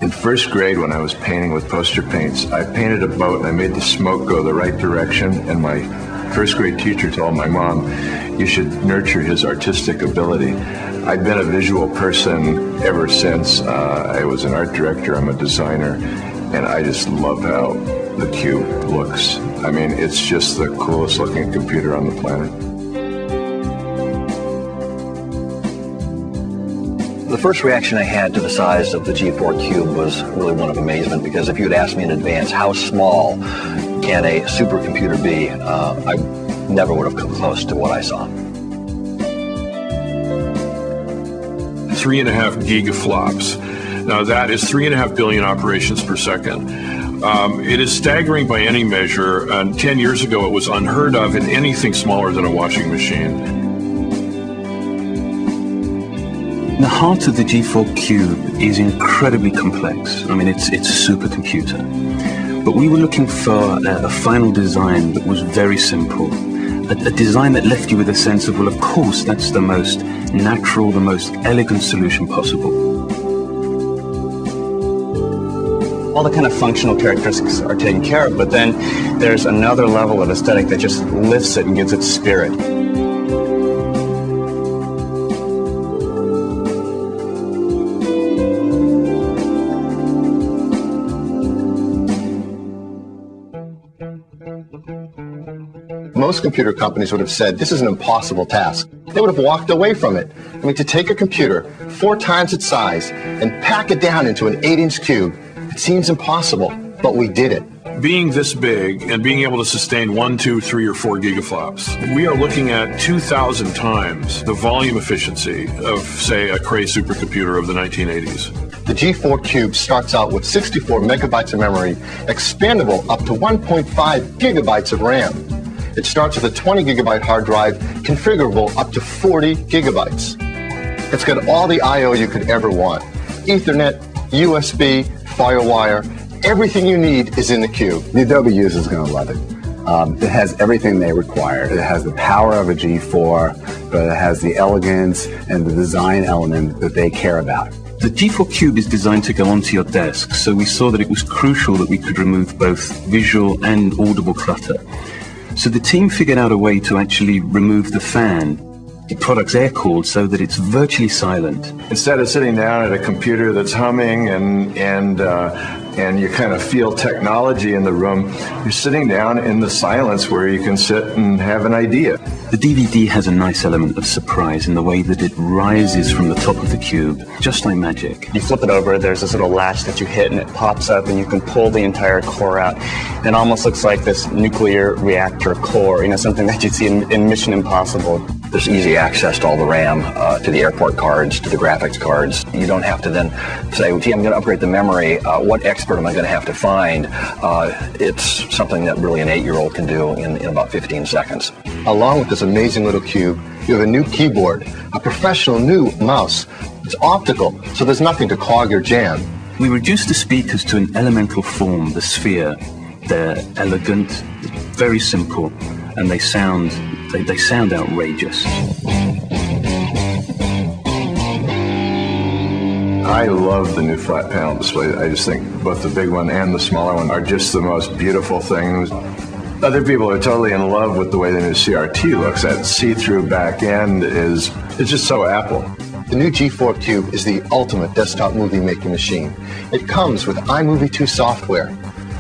In first grade, when I was painting with poster paints, I painted a boat and I made the smoke go the right direction, and my first grade teacher told my mom, you should nurture his artistic ability. I've been a visual person ever since. I was an art director, I'm a designer, and I just love how the Cube looks. I mean, it's just the coolest looking computer on the planet. The first reaction I had to the size of the G4 Cube was really one of amazement, because if you had asked me in advance how small can a supercomputer be, I never would have come close to what I saw. 3.5 gigaflops. Now that is 3.5 billion operations per second. It is staggering by any measure, and 10 years ago it was unheard of in anything smaller than a washing machine. The heart of the G4 Cube is incredibly complex. I mean, it's a supercomputer. But we were looking for a final design that was very simple. A design that left you with a sense of, well, of course, that's the most natural, the most elegant solution possible. All the kind of functional characteristics are taken care of, but then there's another level of aesthetic that just lifts it and gives it spirit. Most computer companies would have said, this is an impossible task. They would have walked away from it. I mean, to take a computer 4 times its size and pack it down into an 8-inch cube, it seems impossible, but we did it. Being this big and being able to sustain 1, 2, 3, or 4 gigaflops, we are looking at 2,000 times the volume efficiency of, say, a Cray supercomputer of the 1980s. The G4 Cube starts out with 64 megabytes of memory, expandable up to 1.5 gigabytes of RAM. It starts with a 20 gigabyte hard drive, configurable up to 40 gigabytes. It's got all the I/O you could ever want. Ethernet, USB, FireWire, everything you need is in the Cube. The Adobe user is going to love it. It has everything they require. It has the power of a G4, but it has the elegance and the design element that they care about. The G4 Cube is designed to go onto your desk, so we saw that it was crucial that we could remove both visual and audible clutter. So the team figured out a way to actually remove the fan, the product's air-cooled, so that it's virtually silent. Instead of sitting down at a computer that's humming and you kind of feel technology in the room, you're sitting down in the silence where you can sit and have an idea. The DVD has a nice element of surprise in the way that it rises from the top of the cube, just like magic. You flip it over, there's this little latch that you hit and it pops up and you can pull the entire core out. It almost looks like this nuclear reactor core, something that you'd see in Mission Impossible. There's easy access to all the RAM, to the airport cards, to the graphics cards. You don't have to then say, gee, I'm going to upgrade the memory. What expert am I going to have to find? It's something that really an 8-year-old can do in about 15 seconds. Along with this amazing little cube, you have a new keyboard, a professional new mouse. It's optical, so there's nothing to clog your jam. We reduced the speakers to an elemental form, the sphere. They're elegant, very simple, and they sound outrageous. I love the new flat panel display. I just think both the big one and the smaller one are just the most beautiful things. Other people are totally in love with the way the new CRT looks. That see-through back end it's just so Apple. The new G4 Cube is the ultimate desktop movie making machine. It comes with iMovie 2 software,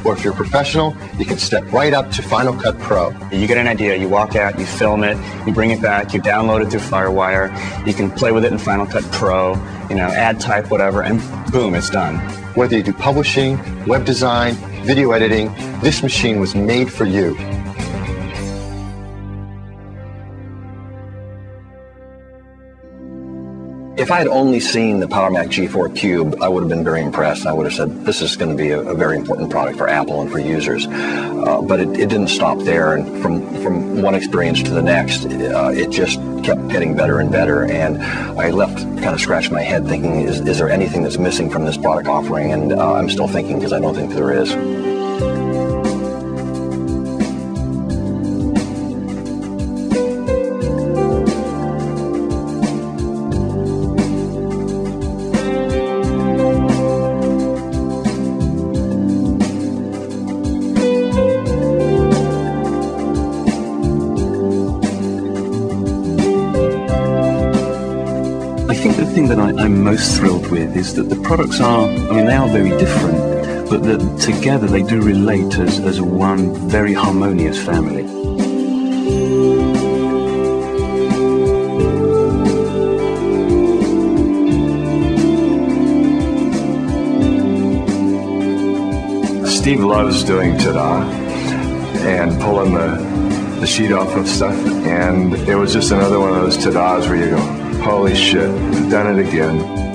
or if you're a professional, you can step right up to Final Cut Pro. You get an idea, you walk out, you film it, you bring it back, you download it through FireWire, you can play with it in Final Cut Pro, add type, whatever, and boom, it's done. Whether you do publishing, web design, video editing, this machine was made for you. If I had only seen the PowerMac G4 Cube, I would have been very impressed. I would have said, this is going to be a very important product for Apple and for users. But it didn't stop there, and from one experience to the next, it just kept getting better and better. And I left kind of scratching my head thinking, is there anything that's missing from this product offering? And I'm still thinking, because I don't think there is. think the thing that I'm most thrilled with is that the products are, they are very different, but that together they do relate as one very harmonious family. Steve loves doing ta-da and pulling the sheet off of stuff, and it was just another one of those ta-das where you go, holy shit, done it again.